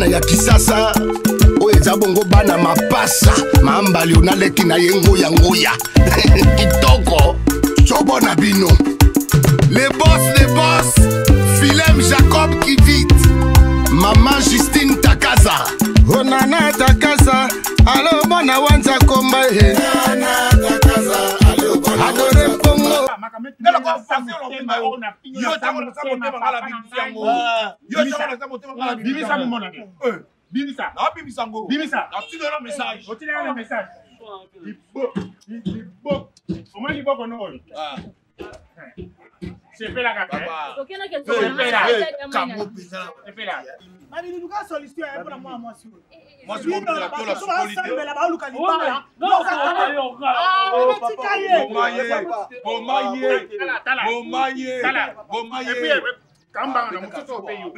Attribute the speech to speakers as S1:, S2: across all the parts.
S1: bana ya kisasa oyo eza bongo bana mapasa mambali onaleki na ye ngoya kitoko chobo na bino les boss Philem Jacob Kivit Maman Justine Takaza Onana Takaza Alo bona wanza komba he Nana Takaza Alo bona Adore Pongo
S2: Nela kwa fasi olomba yo tango na sapo tema ngala bimisa yango yo tango na sapo tema ngala bimisa mona bimisa na bimisa ngo bimisa na tino na message o tino na message ibo o mani boko no c'est fait la carte
S3: aucun a quelque chose
S2: c'est fait là
S4: Mami nous ka solliciter pour moi
S2: moi je monte la tola solide
S4: la ba luka libala
S2: Bomaye kamba na mtoto opeyo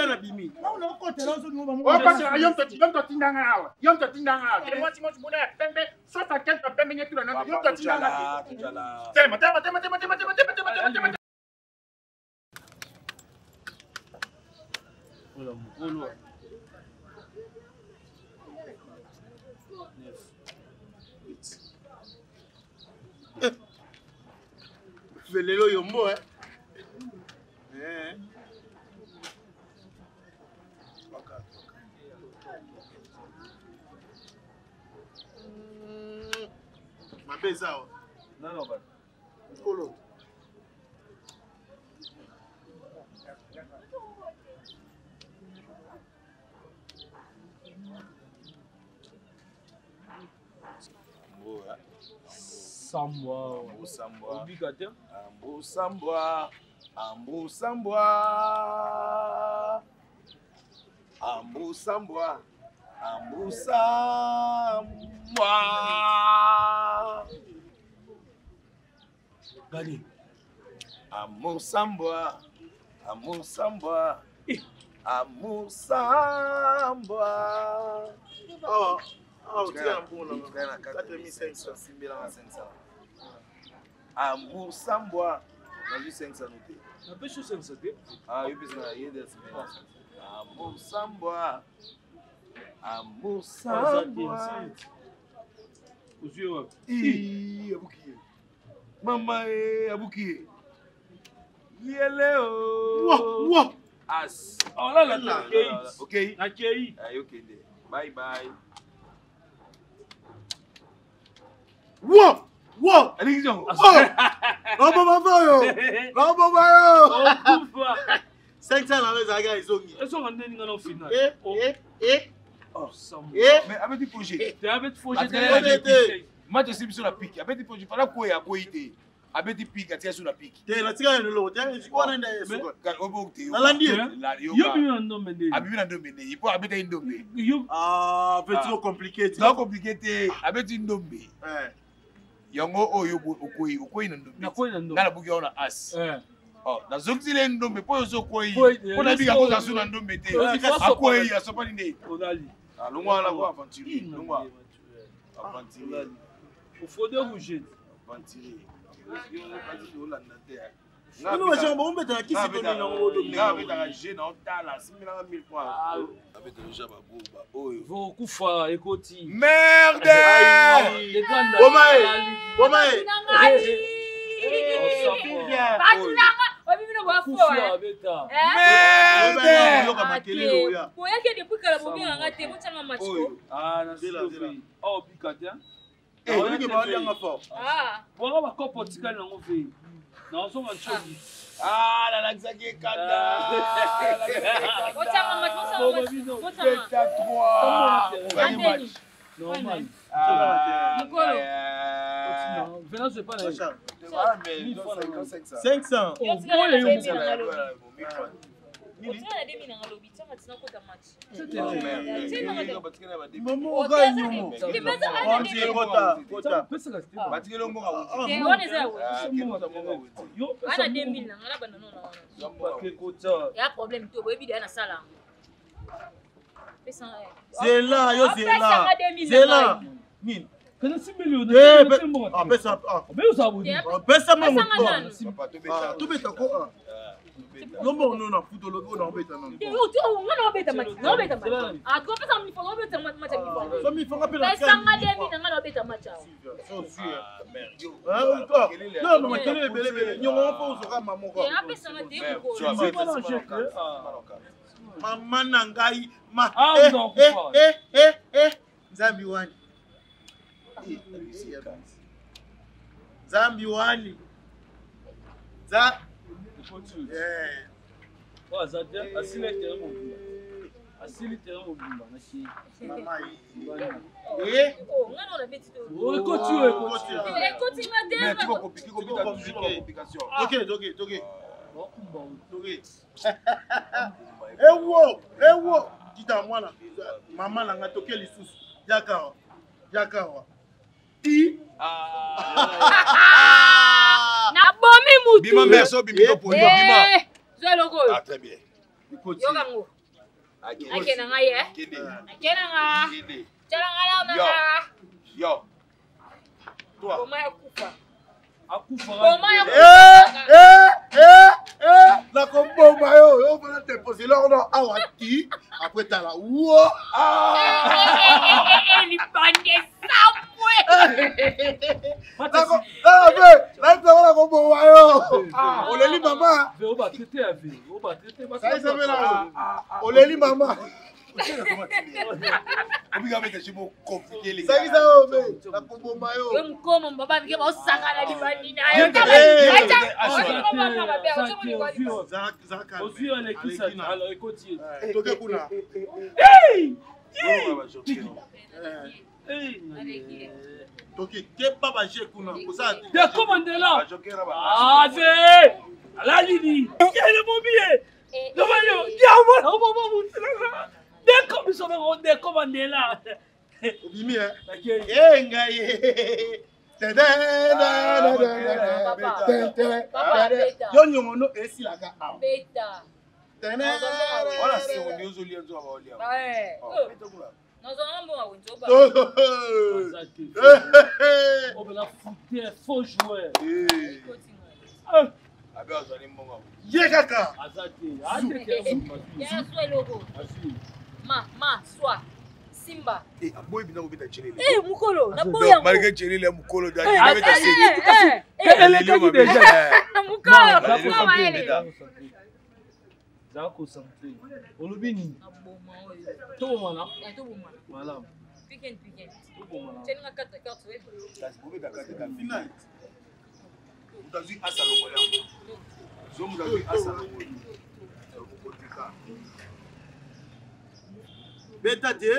S4: na bimi na kote la zo nous
S2: o parce que yom to tindanga awa ke moi moi bona pembe soit à quelque pembe nyetu na yom to tindanga tema Olo
S4: velelo yombo mabeza
S2: non ba
S4: kolo
S2: Sambwa
S5: obligateur
S2: Gani
S1: Amusambwa
S4: oh tiens bon là 4500
S1: Amusambwa na 500 noté
S5: na pêche 500
S1: ah yo bizna yede Amusambwa
S5: Ouzio
S1: abukiye mama abukiye yeleo
S4: wa
S1: as
S5: oh là
S1: okay
S5: akei
S1: okay bye bye
S4: Wow!
S1: Alexandre!
S4: Robo 500 na meza ga izongi.
S5: Eso ngane ninga no final.
S1: Oh,
S5: Sam.
S1: Mais avec du projet.
S5: Tu avais projet
S1: Match c'est sur la pique. Avec du projet pas la quoi ite. Avec du pique atia sur la pique.
S4: Te na tika no te ngwana nda yeso.
S1: Obokte.
S4: Na landi.
S5: Yo bi na ndo mende.
S1: Abi na ndo mende. Il faut habiter ndombe.
S4: Ah, petit compliqué.
S1: Non compliqué habiter ndombe. Yango oyo okoi na ndombe.
S5: Na koi na ndombe.
S1: Na buki ona as. Oh, na zokzile ndombe po zo koi. Po na biga ko kasu na ndombe te. Akoi asopani ne.
S5: Odali.
S1: Longwa la ko aventure. Longwa. Aventure.
S5: O fode rouge.
S1: Aventure.
S4: Nous va jambe on met dans qui c'est donné na ngodo.
S1: Nga beta je na otala 1000 points. Abeta déjà ba boba. Oyo.
S5: Vo kufa ekoti.
S1: Merde!
S4: Bomae.
S1: Ah, la laxaque kanda.
S5: Normal. Venant, c'est pas la
S4: 500. Zela. Min.
S5: Kana 6 millions.
S4: Pesa. Pesa mamo. Tu beta ko. Lombo non na foot logo na obeta non.
S3: Ngana obeta match. Na obeta match. Ah, ko pesa mni follow obeta match ni follow.
S4: So mi fanga pela.
S3: Pesa ngade mi ngana obeta match.
S4: So sûr. Ah encore. Non non, makele belé. Nyongo po usoka mamoko.
S3: Ya pesa ngade ko.
S4: Mama nangai ma. Zambi wani. Zambi wani. Za.
S5: Oh, Zadia, asile terrain mobile. Asile terrain mobile, na chi.
S4: Mama.
S3: Oh, ngana on a beti to.
S5: Oh, continue.
S3: Écoute, madame.
S2: Mais tu vas compliquer complication.
S4: Ok. Ewo. Kita mwana. Mama nanga toke lisusu. Yakawa. Ti.
S3: Na bomi mutu.
S2: Bima merso bimiko pour Bima.
S3: Zo logo.
S2: Ah très bien.
S3: Yo kango. Akena ngaye. Akena nga. Chala ngala na.
S2: Yo. Toi.
S3: Boma ya kufa.
S5: Akufa.
S3: Boma ya
S4: La combo mayo, yo va te poser là on a ti après t'as la wo.
S3: Ni bande samwe.
S4: La combo mayo. Oleli mama.
S5: On va traiter avec. On va traiter parce que
S4: ça veut là. Oleli mama.
S2: Obiga mete chibo compliquer les.
S4: Ça qui ça obe. La combo mayo.
S3: We mkomo mbaba bike ba osakala ni bandi na.
S5: Ozu alekisa alors écoutez.
S4: Toke kuna.
S5: Hey!
S4: Toke ke baba je kuna. Kosa.
S5: De commander là. Ah c'est la Lili. Quel est mon billet? Demandez-moi. Diamant, on va vous dire. Des commissions de commander là.
S4: Obimi hein. Yo nyongono esi la ka.
S3: Beta.
S2: Voilà c'est on est aux liens de Abaolia.
S3: Ouais. Nous avons bon à Wintoba.
S5: On va la foutre, faux joueur.
S2: Abi azali mbongo.
S4: Ye kaka.
S5: Azati.
S3: Ya soi logo. Ma, soi. Simba.
S2: Eh, aboy bina obita chelele.
S3: Eh, mukolo, na boya.
S2: Malgré chelele mukolo dali, il avait assez.
S5: Elle est qui déjà?
S3: Mukolo,
S5: za concentré. Olubini. To mana?
S3: To boma.
S5: Voilà.
S3: Weekend.
S5: To boma.
S3: Tenga kata wewe.
S2: Kasi obita kata final. Utazi asalo moya. Zo mudazi asalo moya.
S4: Beta de.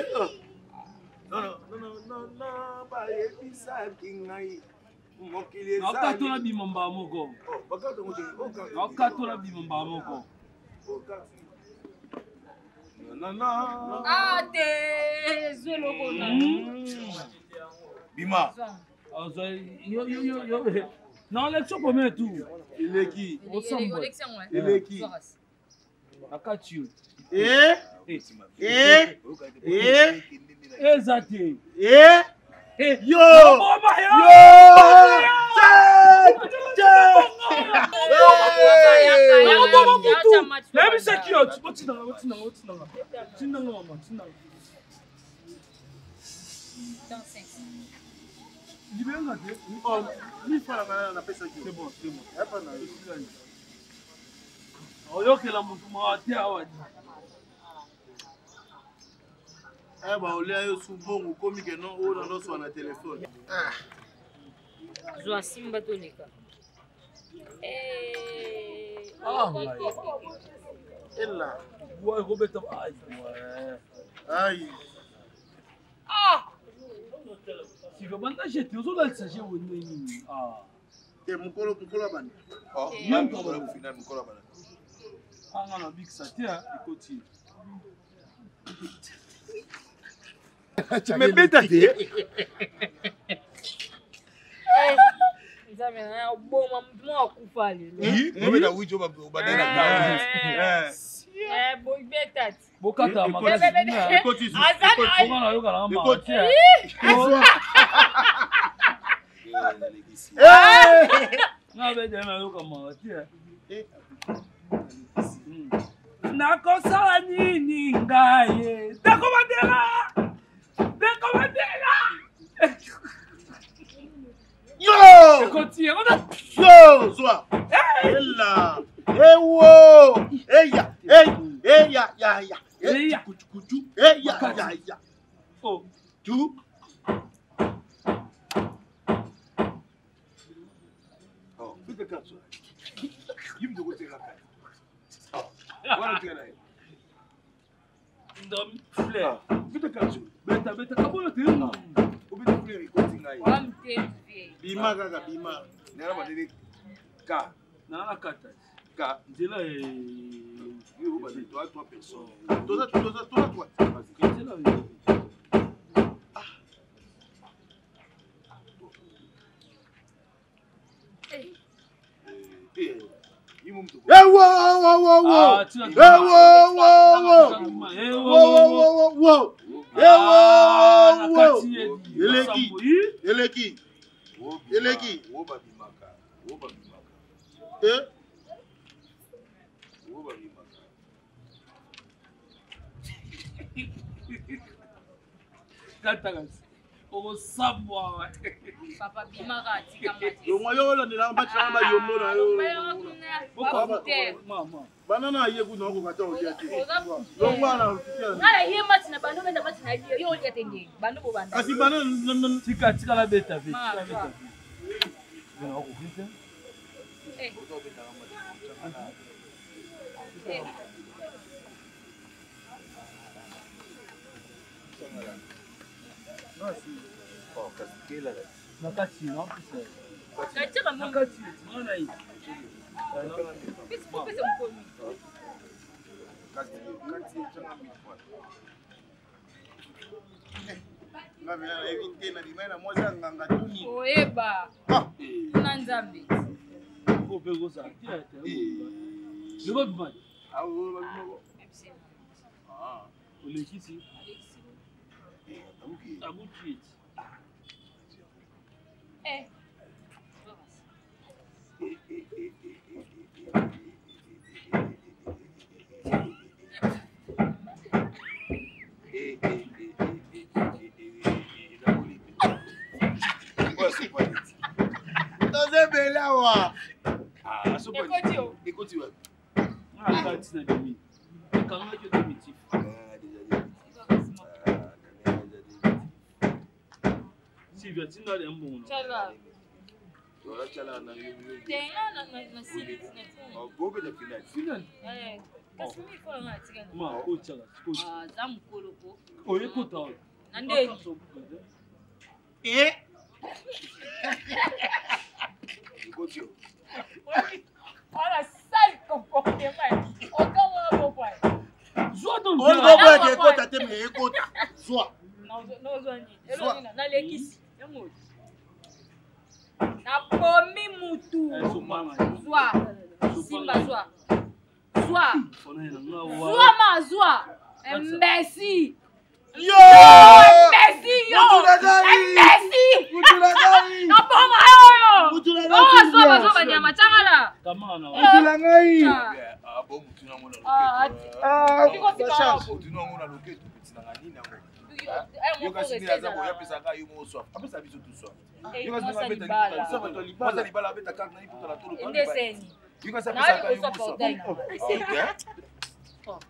S2: Non, ba yebisa kingai. Mokile za.
S5: Akatola bimamba moko.
S2: Bakato ngoje.
S5: Akatola bimamba moko.
S2: Non.
S3: Ah, te zoloko na.
S2: Bima.
S5: Yo. Non, l'élection combien tout?
S4: Il est qui?
S3: Élection.
S5: Akatio. Exacté.
S4: Yo.
S5: Let me check you out. What's in C'est bon.
S4: Ba olia yo subongo komi ke non o na so na téléphone.
S3: Zo Simba tonika.
S4: Ella.
S5: Ouais, Roberto.
S4: Aïe.
S5: Tu veux pas jeter aux autres s'agir au nez.
S4: Te mukolo bani.
S2: Oh, même pour le final mukolo bani.
S5: On a big ça tiens, écoute.
S2: Tu me bêta de.
S3: Nzame na boma mtu akufa lelo.
S2: Ngobe na wijo ba badana.
S3: Boy beta.
S5: Bokata ma.
S4: Écoute.
S5: Comment na yoka na ma. Na be de na yoka ma. nakosala nini ngaye dekomandela
S4: Yo!
S5: continue
S4: Yo! Zwa! Ella! Ewo! Eya! Eya! Ya!
S5: Eya!
S4: Kuchu! Eya! Ya!
S5: oh
S4: Tu! Oh, vite kazo. Yim de côté là. Voilà tu es.
S5: ndom fleur
S4: Vite kazo.
S5: beta kabolo te
S4: Obite fleur ikoti ngai. Bima kaka bima. Nera ba dele ka.
S5: na kata
S4: Ka.
S5: nzela
S4: Yo ba de toi personnes. Toi.
S5: nzela
S4: Ewo! Eleki.
S5: Katagas. Oh, savoir.
S3: Papa Bimara, tika mati.
S4: Yo moyo la ndela mbacha ba yombo na yo.
S5: Mama.
S4: Banana yeku no ko kata odia ti. Yo mwana ufikia.
S3: Ngala hiye mati na bandu benda mati na yo odia tenge. Bandu bo banda.
S4: Kasi banana
S5: Tika la beta vite. Nakati non plus.
S3: Katika mungu.
S5: Nakati mwana hii.
S3: Pesa mkono. Oeba. Na nzambe.
S5: Ko pego sa. Lebo bima. Olekisi. Abuki.
S3: Olha, sai comportement. Aucun point.
S5: Zoa donc.
S4: On va voir que écoute até me écoute. Zoa.
S3: Non zoni. Elona na lekisi. Yamuti. Na pomi mutu. Zoa. Simba zoa. Zoa. Zoa ma zoa. Mbesi.
S4: Yo!
S3: Mbesi yo. Mbesi.
S4: Mutulagai.
S3: Na poma yo.
S4: Mutulagai.
S3: Oh, zoa nyama changala.
S5: Kamana.
S4: Mutulagai.
S2: Ah bon, mutuna ngona loketo.
S3: Tiko tika.
S2: Mutuna ngona loketo kutina ngani nango. Yo kasi ni azabo ya pesa ka yo mo so. Apesa biso tout so. Yo kasi ma beta libala. So bato libala. Bato libala beta ka na iputa la tolo.
S3: Ndeseni.
S2: Yo kasi apesa ka yo mo so.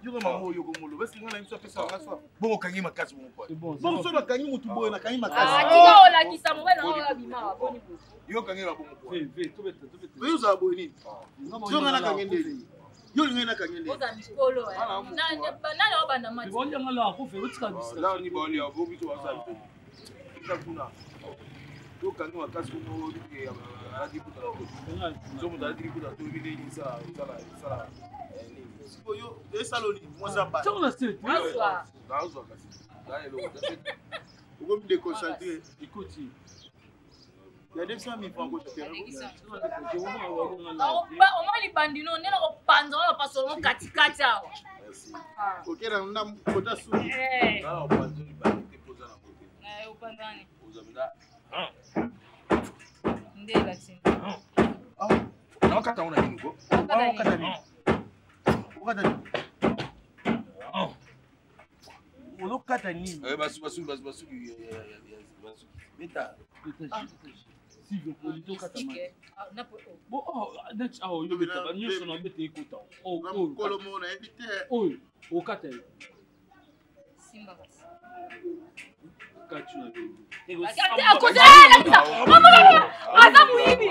S4: Yo ko mamu yo ko mulu. Basi ngana imso pesa ngaswa.
S2: Bongo kangi makasi bongo kwa.
S4: Bongo so na kanyi mutu boye na kanyi makasi.
S3: Tika ola kisa mwe na ola bima boni bo.
S2: Yo kangi la bongo kwa.
S5: Tobeta.
S4: Yo za boye ni. So ngana kangende. Yo ngena kangende.
S3: Oza mikolo ya. Na obanda mati.
S5: Bonja ngala ko fe utika bisa.
S2: Là ni boli ya bo biso wasa. Ikakuna. Yo kangi makasi bongo ke ala diputa la tolo. Zo mo da diputa to bi de sala.
S4: Yo esaloni mozamba.
S5: Tona street.
S3: Aswa.
S2: Dazo kasi. Dale lo.
S4: Uko me déconcentrer.
S5: Écoute.
S4: Il y a 200 000 francs au terrain.
S3: Omali bandino nena opanza wala pasolo katikati awa.
S2: Merci.
S4: OK na ndam kota su.
S2: Na opanzo ni ba deposa na kote.
S3: Upanzani.
S2: Uzamda.
S3: Ndela chini.
S2: Na wakata una nini go?
S3: Wakata nini?
S4: olokata nini
S5: beta Silvio Polito kata next hour yo beta ba nyoso na beta ekota
S1: Kolomo na invité.
S5: oyo okata
S3: Simba basi.
S5: kachu na
S3: Aza muibi.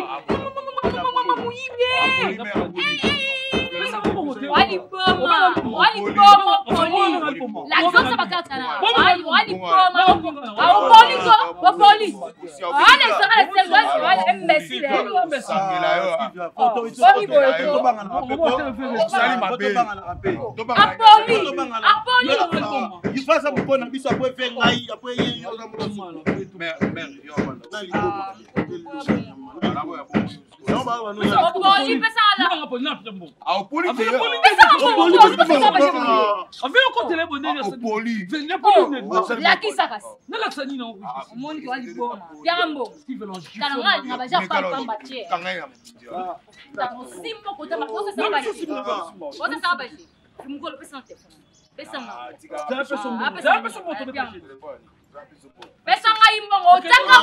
S3: Pesa ngai mbongo otaka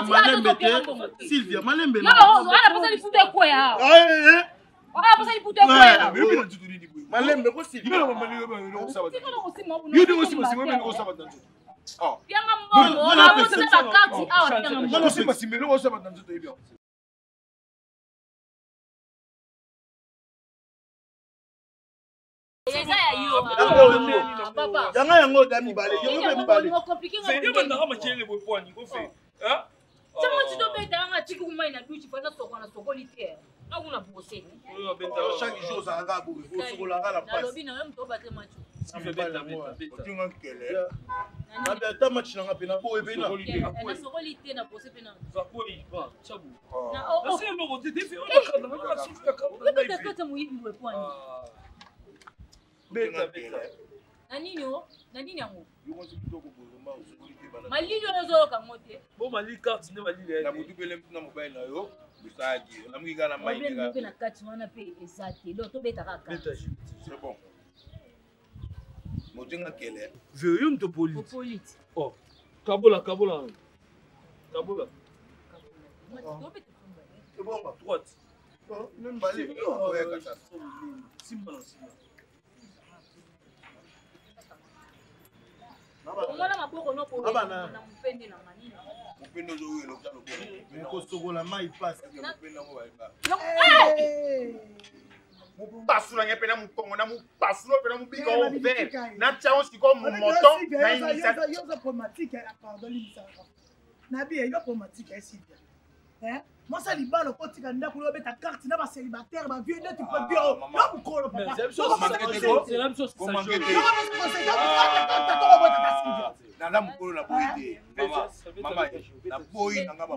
S4: Sylvia Malembe
S3: na ana pesa lifuta kwa ya ana pesa lifuta kwa ya
S4: Malembe ko Sylvia
S3: Pianga mbongo na pesa bakati awa pianga mbongo
S4: Yanga yango dami bale yango mibale
S5: c'est pas dans ma chaîne le point ko fait hein
S3: Chama tito beta anga tiku mai na duchi fana soko na soko litiere na kuna boseni
S4: chaque jour ça nga bo soko la la
S3: na
S4: passe
S3: lobi na même to bate macho
S5: ça fait beta
S4: tinga kele na beta match na pena bo ebena
S3: na soko litiere na bose pena
S5: ça quoi il va chabu
S3: na
S5: c'est le mot de défi on a quand même la souffle quand
S3: beta kota muhimu wepwani
S5: beta
S3: na nini yango malili ozo ka mote
S5: bon mali carte ne mali
S2: na mutu pele na mobile na yo busaki na mwinga na mai
S3: nga pe na kati wana pe ezate lo to beta ka
S2: c'est bon motinga kele
S5: veut une to police
S3: polite
S5: oh kabola
S3: to beta
S4: c'est bon
S5: droite
S4: même balé
S2: ouais kata
S5: simba
S3: Ngala maboko no ko na mpende na manina.
S2: Mpende zo welo talo bo.
S4: Ko sokola mai passe.
S2: Mpende ngo ba ba.
S1: Mu pasula ngepe na mu kongo na mu pasula pe na mu bika o ver. Na tchao siko mu moto na initiative.
S6: Yo za problématique pardon l'imisa. Na bi yo problématique Sylvia. Moi ça libalo ko tika ndako lo beta carte na ba célibataire ba vieux tu peux dire yo mu kolo papa.
S5: c'est la même chose
S2: Comment que Nana mukolo na boide. Mama na boy nanga ba.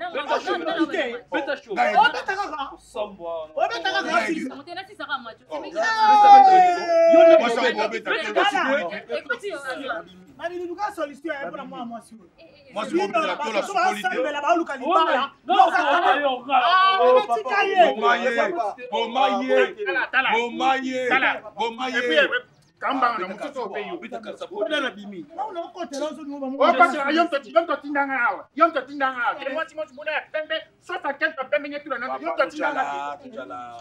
S5: beta show
S6: Oh beta kaka.
S5: sambwa
S6: Oh beta kaka Sylvia.
S3: Motena si saka macho.
S2: Moi ça go beta.
S3: Écoute
S6: Mami nous ka solliciter pour la moi si.
S2: Moi je go beta to la spolité.
S6: La ba luka libala.
S2: Bomaye.
S1: Kamba na mutoto pe yo.
S4: Oda na bimi.
S6: Na ko tela zo no ba mo.
S1: O pasa yom to tindanga awa. Yom to tindanga awa. Ke mwati muna pembe. Sota kenta pembe nyetu na yom to tindanga.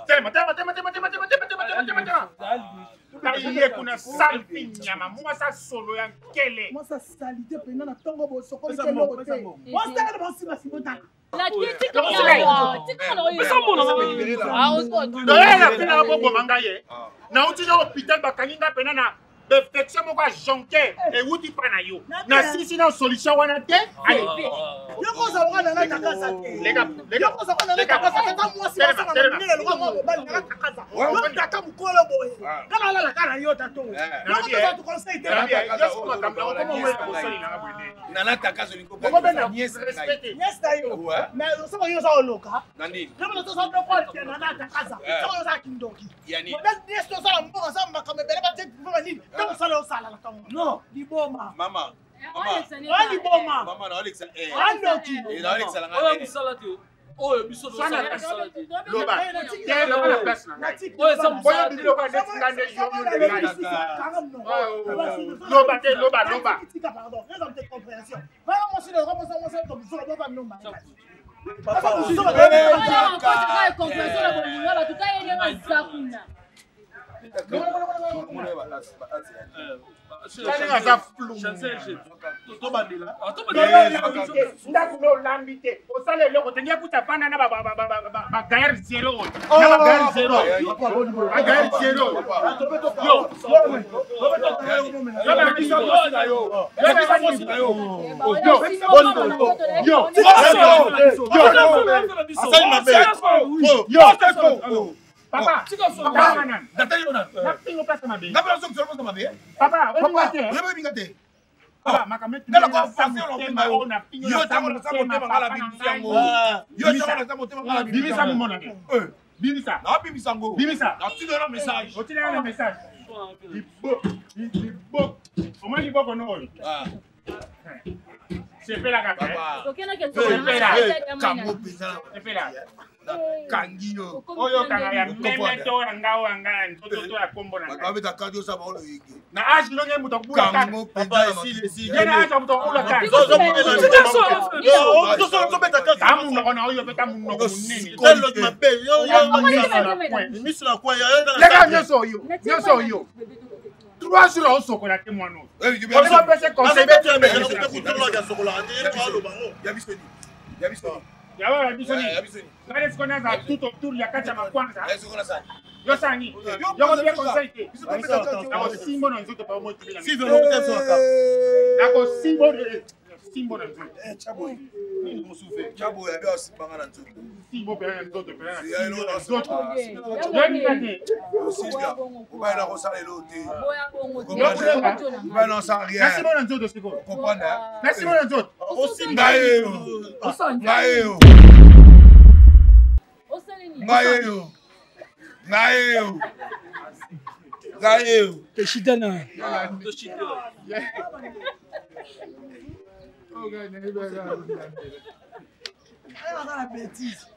S1: Tema. Iye kuna salpi nyama. Mwa sa solo ya kele.
S6: Moi ça salité pe na tongo bo soko ke lo te. Moi ça na ba si ba si bota.
S3: la tika na yo.
S5: ça mon
S3: Ah on
S1: Ndoya pena bobo mangaye. Na uti yo hospital bakanginga pena na perfection moko jonke e wuti pana yo. Na sisi na solution wana te.
S6: Yo ko za wana na takasa te.
S1: Lega.
S6: Yo ko za wana na takasa ta moi si ba sa na ni le ko mo ba na takasa. Yo taka mukolo boy. Kana la kana yo tato. Yo ko za tu conseil te.
S2: Nana takazo liko ba.
S6: Yes ta yo. Mais so yo za oloka.
S2: Nani?
S6: Kama to sa do ko te na takasa. So yo za kindoki.
S2: Yani.
S6: Mo ben yes to sa mbo sa makame bele ba te kwa nini? Kama sala osala la kama. No, di boma.
S2: Mama.
S6: Wali boma.
S2: Mama na Alexa.
S6: Andoki.
S2: Na Alexa la
S5: oya
S2: ngane.
S5: musala te Oh, biso
S6: Loba. Papa,
S1: Kangio.
S6: oyo kanga ya meme to ngao anga ntoto to ya kombo na.
S1: Bakabeta kadio sa baolo yiki.
S6: Na ashi longe muto kula kan.
S1: Papa si.
S6: Yena ashi muto kula kan.
S1: Zo beta kadio.
S6: Tamu no na oyo beta mu no munene.
S1: Kolo mabe yo. Misla kwa ya.
S6: Lega nyoso yo. Nyoso yo. 3 jours on sokola te mwana. On va passer conseil beta me. Ya wala bisoni. Ngale sikona za tout autour ya kacha makwanza. Yo sangi. Yo ko bien conseil te. Na simbo na nzoto pa mo tibila.
S1: Si veut le faire ça.
S6: Na ko simbo na nzoto.
S1: Chabo. Ni mo souffle. Chabo ya bien banga na nzoto.
S6: Simbo pe na nzoto pe na.
S1: Ya ilo na nzoto.
S6: Yo ni kate.
S1: Osika. Uba na ko sala ilo te.
S6: Uba
S1: na sa rien.
S6: Na simbo na nzoto siko.
S1: Comprendre.
S6: Na simbo na nzoto.
S1: Osimba yo. Ngayo. Ngayo. Ngayo. Ngayo.
S5: Toshidana.
S6: Ah, la bêtise.